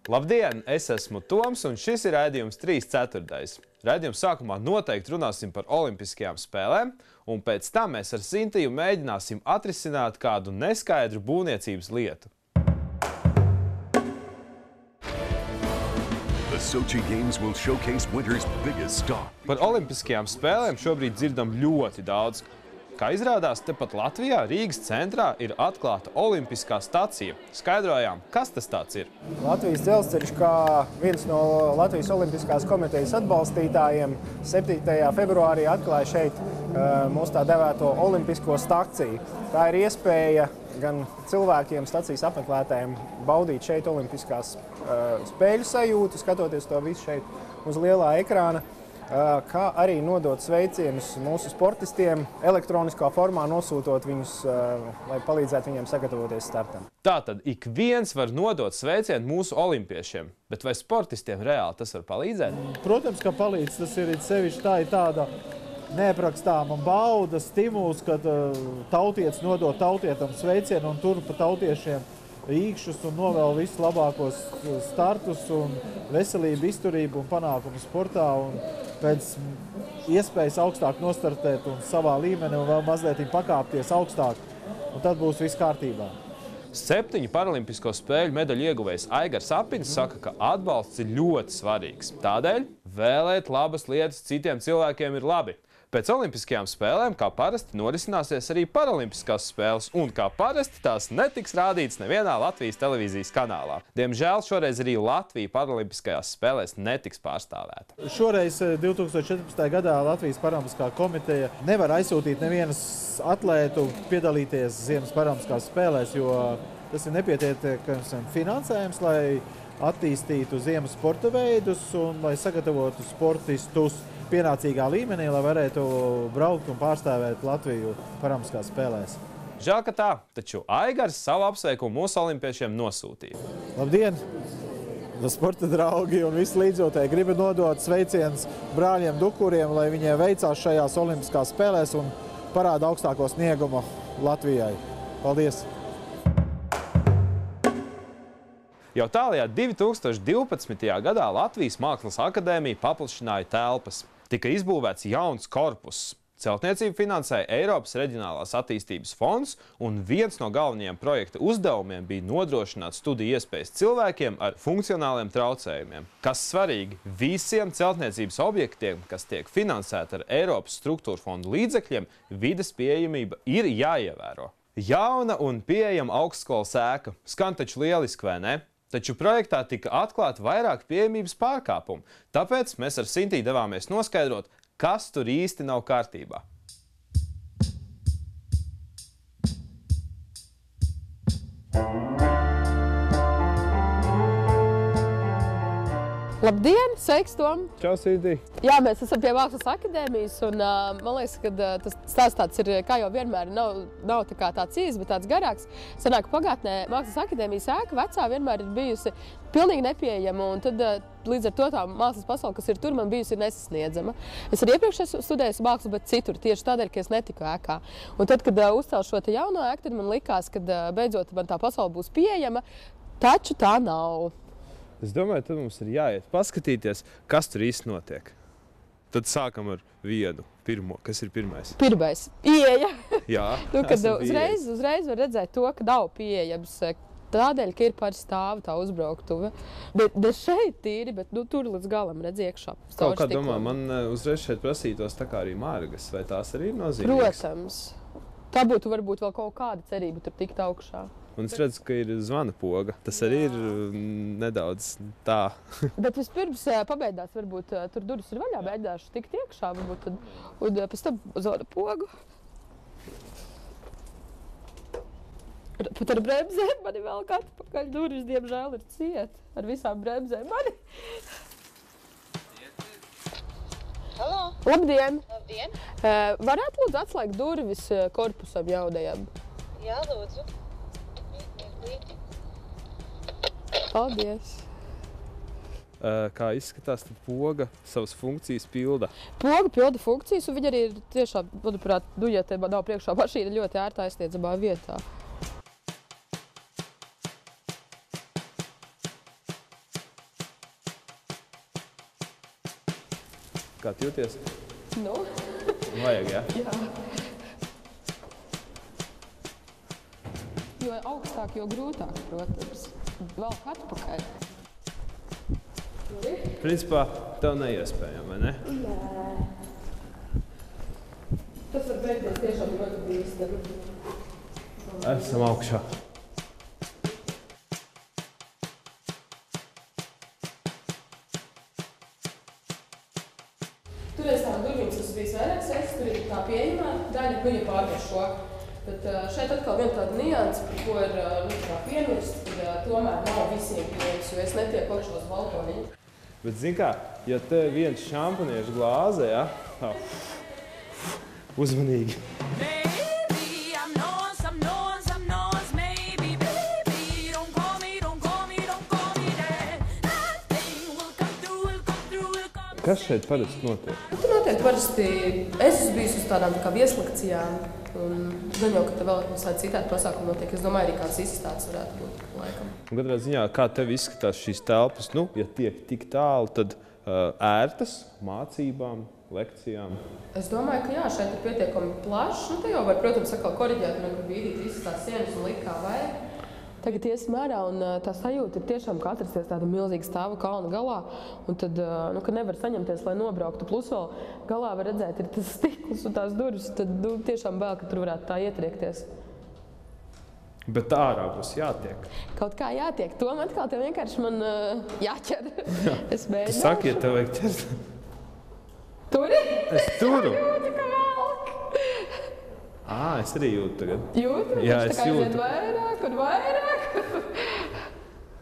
Labdien! Es esmu Toms, un šis ir raidījums 3/4. Raidījuma sākumā noteikti runāsim par olimpiskajām spēlēm, un pēc tam mēs ar Sintiju mēģināsim atrisināt kādu neskaidru būvniecības lietu. The Sochi Games will showcase winter's biggest star. Par olimpiskajām spēlēm šobrīd dzirdam ļoti daudz. Kā izrādās, tepat Latvijā, Rīgas centrā, ir atklāta olimpiskā stacija. Skaidrojām, kas tas tāds ir. Latvijas dzelzceļš, kā viens no Latvijas olimpiskās komitejas atbalstītājiem, 7. februārī atklāja šeit mūsu tā devēto olimpisko staciju. Tā ir iespēja gan cilvēkiem, stacijas apmeklētājiem baudīt šeit olimpiskās spēļu sajūtu, skatoties to visu šeit uz lielā ekrāna, kā arī nodot sveicienus mūsu sportistiem, elektroniskā formā nosūtot viņus, lai palīdzētu viņiem sagatavoties startam. Tātad ik viens var nodot sveicienu mūsu olimpiešiem, bet vai sportistiem reāli tas var palīdzēt? Protams, ka palīdz. Tas ir sevišķi tā ir tāda neaprakstāma bauda, stimuls, kad tautietis nodot tautietam sveicienu un tur pa tautiešiem īkšus un novēl visus labākos startus un veselību, izturību un panākumu sportā un pēc iespējas augstāk nostartēt un savā līmenī un vēl mazliet pakāpties augstāk, un tad būs viss kārtībā. 7 paralimpisko spēļu medaļu ieguvējs Aigars Apins saka, ka atbalsts ir ļoti svarīgs. Tādēļ vēlēt labas lietas citiem cilvēkiem ir labi. Pēc olimpiskajām spēlēm, kā parasti, norisināsies arī paralimpiskās spēles, un kā parasti tās netiks rādītas nevienā Latvijas televīzijas kanālā. Diemžēl šoreiz arī Latvija paralimpiskajās spēlēs netiks pārstāvēta. Šoreiz 2014. gadā Latvijas paralimpiskā komiteja nevar aizsūtīt nevienas atlētu piedalīties Ziemas paralimpiskās spēlēs, jo tas ir nepietiekams finansējums, lai attīstītu ziemas sporta veidus un lai sagatavotu sportistus pienācīgā līmenī, lai varētu braukt un pārstāvēt Latviju paralimpiskās spēlēs. Žēl, ka tā, taču Aigars savu apsveikumu mūsu olimpiešiem nosūtīja. Labdien! Sporta draugi un visi līdzjūtēji gribu nodot sveicienus brāļiem Dukuriem, lai viņiem veicās šajās olimpiskās spēlēs un parāda augstāko sniegumu Latvijai. Paldies! Jau tālajā 2012. gadā Latvijas Mākslas akadēmija paplašināja telpas. Tika izbūvēts jauns korpuss. Celtniecību finansēja Eiropas Reģionālās attīstības fonds, un viens no galvenajiem projekta uzdevumiem bija nodrošināt studiju iespējas cilvēkiem ar funkcionāliem traucējumiem. Kas svarīgi, visiem celtniecības objektiem, kas tiek finansēti ar Eiropas struktūra fondu līdzekļiem, vides pieejamība ir jāievēro. Jauna un pieejama augstskolas ēka. Skan taču lieliski, vai ne? Taču projektā tika atklāti vairāk pieejamības pārkāpumu, tāpēc mēs ar Sintiju devāmies noskaidrot, kas tur īsti nav kārtībā. Labdien! Sveiks, Tom! Čau, Sintī! Jā, mēs esam pie Mākslas akadēmijas, un man liekas, ka tas stāsts tāds ir, kā jau vienmēr, nav tā kā tāds īsts, bet tāds garāks. Sanāk, pagātnē Mākslas akadēmijas ēka vecā vienmēr ir bijusi pilnīgi nepieejama, un tad līdz ar to tā mākslas pasaule, kas ir tur, man bijusi nesasniedzama. Es arī iepriekš studēju mākslu, bet citur, tieši tādēļ, ka es netiku ēkā. Un tad, kad uzcēlu šo te jauno ēku, tad man likās, ka beidzot man tā pasaule būs pieejama, taču tā nav. Es domāju, tad mums ir jāiet paskatīties, kas tur īsti notiek. Tad sākam ar vienu, pirmo. Kas ir pirmais? Pirmais. Pieeja. Jā. Kad uzreiz var redzēt to, ka nav pieejams. Tādēļ, ka ir par stāvu tā uzbrauktuve. Bet šeit tīri, bet tur līdz galam redz iekšā. Kaut kā domā, man uzreiz šeit prasītos tā kā arī margas, vai tās arī ir nozīmīgas? Protams. Tā būtu varbūt vēl kaut kāda cerība tur tikt augšā. Un es redzu, ka ir zvana poga. Tas arī ir nedaudz tā. Bet vispirms pabeidās, varbūt tur durvis ir vaļā, beidāšu tikt iekšā, varbūt tad, un pēc tam zvana pogu. Pat ar bremzēm mani vēl atpakaļ durvis, diemžēl, ir ciet. Ar visām bremzēm mani. Halo! Labdien! Labdien! Varētu lūdzu atslēgt durvis korpusam jaunajam? Jā, lūdzu. Paldies! Kā izskatās, tad poga savas funkcijas pilda? Poga pilda funkcijas, un viņa arī ir tiešām, manuprāt, ja te nav priekšā mašīna, ļoti ērtā aizsniedzamā vietā. Kā tu jūties? Nu? Vajag, jā? Jā. Jo augstāk, jo grūtāk, protams. Vēl atpakaļ. Principā, tev neiespējami, vai ne? Nē. Tas var beigties tiešām ļoti bīstami. Esam augšā. Tur aiz tām durvīm tas bijis vairākas reizes, tur ir tā pieejamā daļa, viņa pārvar šo. Bet šeit atkal viena tāda nianse, par ko ir tā piemirst, ka tomēr nav visiem pieejams, jo es netieku augšā uz balkoniņu. Bet, zini kā, ja te ir viens šampaniešu glāze, ja? Tā, uzmanīgi. Kas šeit parasti notiek? Tur notiek parasti, es esmu bijusi uz tādām tā kā vieslekcijām, un gan jau, ka te vēl visādi citādi pasākumi notiek. Es domāju, arī kāds izstāsts varētu būt laikam. Un katrā ziņā, kā tev izskatās šīs telpas, nu, ja tiek tik tālu, tad ērtas mācībām, lekcijām? Es domāju, ka jā, šeit ir pietiekami plašs. Nu, te jau var, protams, atkal koriģēt, un bīdīt visas tās sienas un likt kā vajag. Tagad iesim ārā, un tā sajūta ir tiešām, ka atrasties tāda milzīga stāva kalna galā, un tad, nu, ka nevar saņemties, lai nobrauktu. Plus vēl galā var redzēt, ir tas stikls un tās durvis, tad nu, tiešām bail, ka tur varētu tā ietriekties. Bet ārā būs jātiek. Kaut kā jātiek. Tom atkal tev vienkārši man jāķer. Jā. Es mēģināšu. Tu saki, ja tev vajag ķert. Turi? Es turu. Jūtu, ka velk. Es arī jūtu tagad. Jūtu? Jā, es jūtu. Vairāk un vairāk.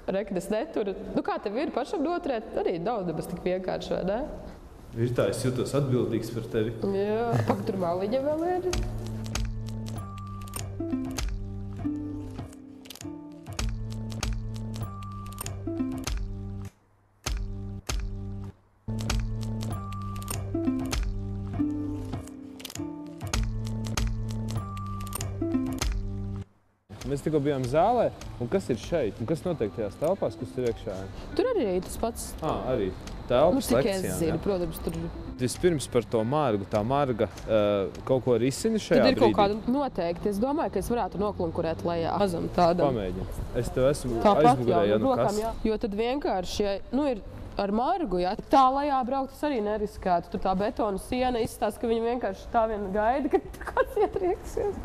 Rekad, es neturu. Nu, kā tev ir pašam noturēt? Arī daudz nebas tik vienkārši, vai ne? Ir tā, es jūtos atbildīgs par tevi. Jā, pak tur maliņa vēl ir. Mēs tikko bijām zālē, un kas ir šeit? Un kas notiek tajās telpās, kas tur iekšā? Tur arī tas pats. Arī telpas Cik lekcijām. es zinu, protams, tur. Vispirms par to margu. Tā marga kaut ko risina šajā Tad ir brīdī? kaut kāda noteikti. Es domāju, ka es varētu noklunkurēt lejā. Mazam tādam. Pamēģini. Es tev esmu Tāpat aizmugurē, ja nu rokām, kas. jā. Jo tad vienkārši, ja nu ir ar margu, ja tā lejā braukt, tas arī neriskētu. Tur tā betona siena izstāsta, ka viņa vienkārši tā vien gaida, ka kāds ietrieksies.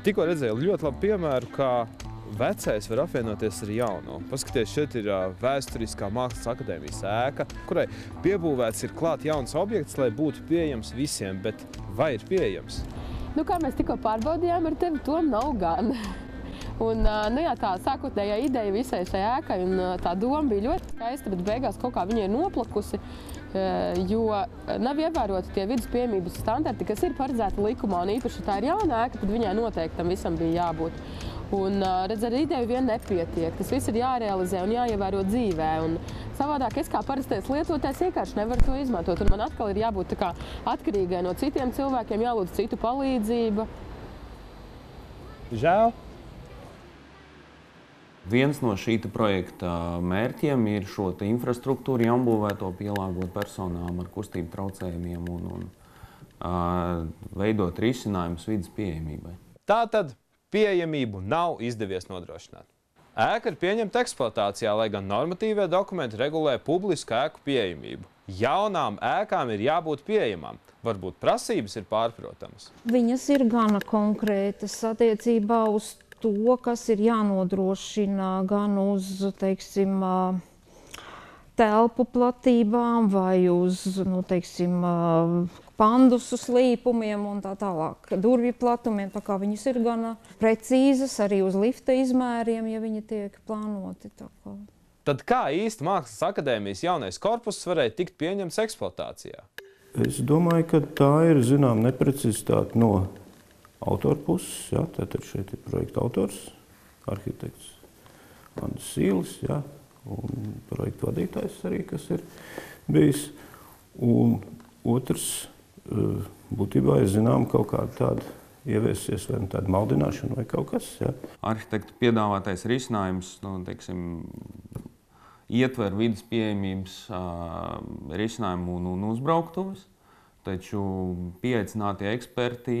Tikko redzēju ļoti labu piemēru, kā vecais var apvienoties ar jauno. Paskaties, šeit ir Vēsturiskā Mākslas akadēmijas ēka, kurai piebūvēts ir klāt jauns objekts, lai būtu pieejams visiem, bet vai ir pieejams? Nu, kā mēs tikko pārbaudījām ar tevi, to nav gan. Un, nu jā, tā sākotnējā ideja visai šai ēkai un tā doma bija ļoti skaista, bet beigās kaut kā viņa ir noplakusi, jo nav ievēroti tie vidas pieejamības standarti, kas ir paredzēti likumā, un īpaši tā ir jauna ēka, tad viņai noteikti tam visam bija jābūt. Un, redz, ar ideju vien nepietiek. Tas viss ir jārealizē un jāievēro dzīvē. Un savādāk es kā parastais lietotājs vienkārši nevaru to izmantot. Un man atkal ir jābūt tā kā atkarīgai no citiem cilvēkiem, jālūdz citu palīdzību. Žēl. Viens no šī projekta mērķiem ir šo infrastruktūru jaunbūvēto pielāgot personām ar kustību traucējumiem un veidot risinājumus vidas pieejamībai. Tātad pieejamību nav izdevies nodrošināt. Ēka ir pieņemta eksploatācijā, lai gan normatīvie dokumenti regulē publisku ēku pieejamību. Jaunām ēkām ir jābūt pieejamām. Varbūt prasības ir pārprotamas. Viņas ir gana konkrētas attiecībā uz to, kas ir jānodrošina gan uz, teiksim, telpu platībām vai uz, nu, teiksim, pandusu slīpumiem un tā tālāk. Durvju platumiem, tā kā viņas ir gana precīzas arī uz lifta izmēriem, ja viņi tiek plānoti. Tā kā. Tad kā īsti Mākslas akadēmijas jaunais korpus varēja tikt pieņemts eksploatācijā? Es domāju, ka tā ir, zinām, neprecizitāte no autora puses, jā, tātad šeit ir projekta autors, arhitekts Andris Sīlis, jā, un projekta vadītājs arī, kas ir bijis. Un otrs, būtībā ir zinām kaut kāda tāda ieviesies vai tāda maldināšana vai kaut kas. Ja? Arhitektu piedāvātais risinājums, ietver vides pieejamības risinājumu un uzbrauktuves, taču pieaicinātie eksperti,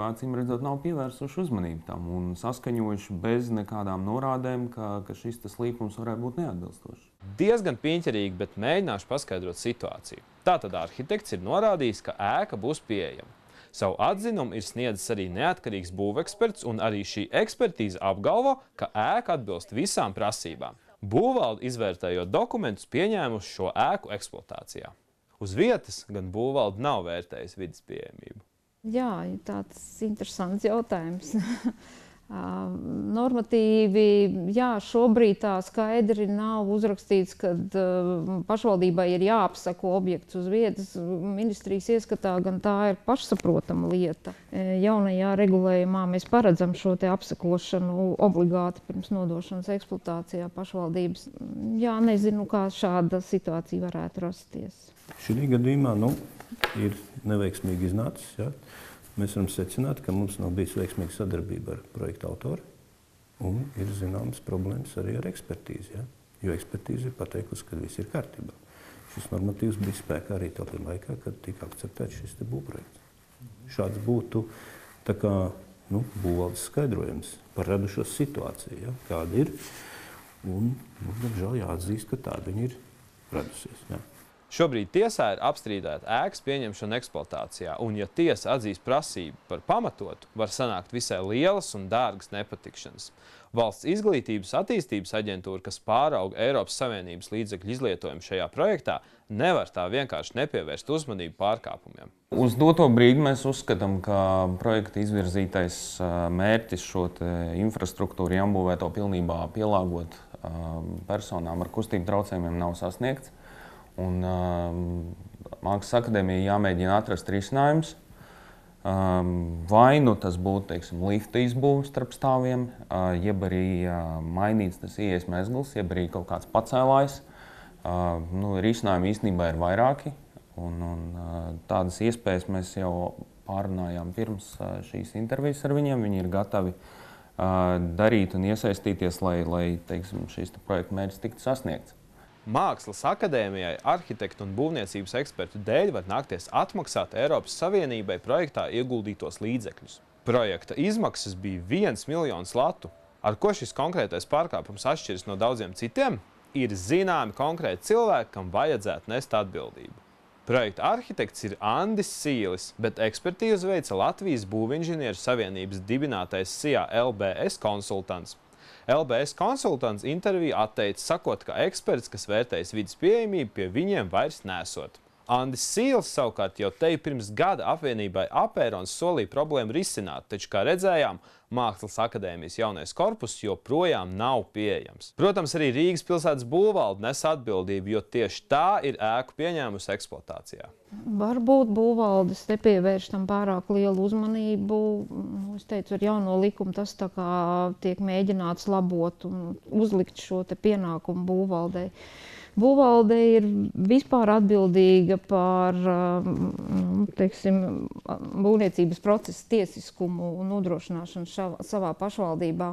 acīm redzot, nav pievērsuši uzmanību tam un saskaņojuši bez nekādām norādēm, ka šis līkums varētu būt neatbilstošs. Diezgan piņķerīgi, bet mēģināšu paskaidrot situāciju. Tātad arhitekts ir norādījis, ka ēka būs pieejama. Savu atzinumu ir sniedzis arī neatkarīgs būveksperts, un arī šī ekspertīze apgalvo, ka ēka atbilst visām prasībām. Būvvalde, izvērtējot dokumentus, pieņēmuši šo ēku eksploatācijā. Uz vietas gan būvvalde nav vērtējusi vides pieejamību. Jā, tāds interesants jautājums. Normatīvi, jā, šobrīd tā skaidri nav uzrakstīts, kad pašvaldībai ir jāapsako objekts uz vietas. Ministrijas ieskatā gan tā ir pašsaprotama lieta. Jaunajā regulējumā mēs paredzam šo te apsakošanu obligāti pirms nodošanas eksploatācijā pašvaldības. Jā, nezinu, kā šāda situācija varētu rasties. Šī gadījumā ir neveiksmīgi iznācis. Ja? Mēs varam secināt, ka mums nav bijis veiksmīga sadarbība ar projekta autoru un ir zināmas problēmas arī ar ekspertīzi. Ja? Jo ekspertīze ir pateikusi, ka viss ir kārtībā. Šis normatīvs bija spēkā arī tajā laikā, kad tika akceptēts šis būvprojekts. Šāds būtu būvvaldes skaidrojums par radušos situāciju, ja? Kāda ir. Un, diemžēl, jāatzīst, ka tāda viņa ir radusies. Ja? Šobrīd tiesā ir apstrīdēta ēkas pieņemšana eksploatācijā, un ja tiesa atzīs prasību par pamatotu, var sanākt visai lielas un dārgas nepatikšanas. Valsts izglītības attīstības aģentūra, kas pārauga Eiropas Savienības līdzekļu izlietojumu šajā projektā, nevar tā vienkārši nepievērst uzmanību pārkāpumiem. Uz doto brīdi mēs uzskatām, ka projekta izvirzītais mērķis šo infrastruktūru jāmbūvēto pilnībā pielāgot personām ar kustību traucējumiem nav sasniegts. Un Mākslas akadēmijai jāmēģina atrast risinājums. Vai nu tas būtu, teiksim, lifta izbūve starp stāviem, jeb arī mainīts tas ieejas mezgls, jeb arī kaut kāds pacēlājs. Risinājumi īstenībā ir vairāki, un tādas iespējas mēs jau pārunājām pirms šīs intervijas ar viņiem. Viņi ir gatavi darīt un iesaistīties, lai teiksim, šīs projekta mērķis tiktu sasniegts. Mākslas akadēmijai arhitektu un būvniecības ekspertu dēļ var nākties atmaksāt Eiropas Savienībai projektā ieguldītos līdzekļus. Projekta izmaksas bija 1 miljons latu. Ar ko šis konkrētais pārkāpums atšķiras no daudziem citiem, ir zināmi konkrēti cilvēki, kam vajadzētu nest atbildību. Projekta arhitekts ir Andris Sīlis, bet ekspertīzi veica Latvijas Būvinženieru savienības dibinātais SIA LBS konsultants. LBS konsultants interviju atteica, sakot, ka eksperts, kas vērtējas vides pieejamību, pie viņiem vairs nesot. Andris Sīlis savukārt jau te pirms gada apvienībai Apērons solīja problēmu risināt, taču, kā redzējām, Mākslas akadēmijas jaunais korpus joprojām nav pieejams. Protams, arī Rīgas pilsētas būvvalde nes atbildību, jo tieši tā ir ēku pieņēmusi eksploatācijā. Varbūt būvvaldes nepievērš tam pārāk lielu uzmanību. Es teicu, ar jauno likumu tas tā kā tiek mēģināts labot un uzlikt šo te pienākumu būvvaldei. Būvvalde ir vispār atbildīga par būvniecības procesa tiesiskumu un nodrošināšanu savā pašvaldībā.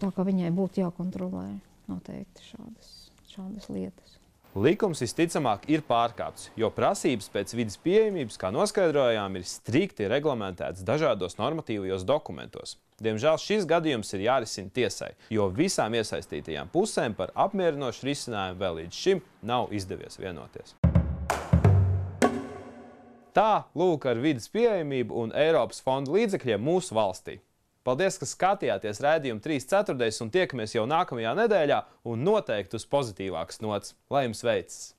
Tā kā viņai būtu jākontrolē noteikti šādas lietas. Likums visticamāk ir pārkāpts, jo prasības pēc vides pieejamības, kā noskaidrojām, ir strikti reglamentētas dažādos normatīvajos dokumentos. Diemžēl šis gadījums ir jārisina tiesai, jo visām iesaistītajām pusēm par apmierinošu risinājumu vēl līdz šim nav izdevies vienoties. Tā lūk ar vides pieejamību un Eiropas fondu līdzekļiem mūsu valstī. Paldies, ka skatījāties raidījumu 3/4 un tiekamies jau nākamajā nedēļā un noteikti uz pozitīvākas nots. Lai jums veicas!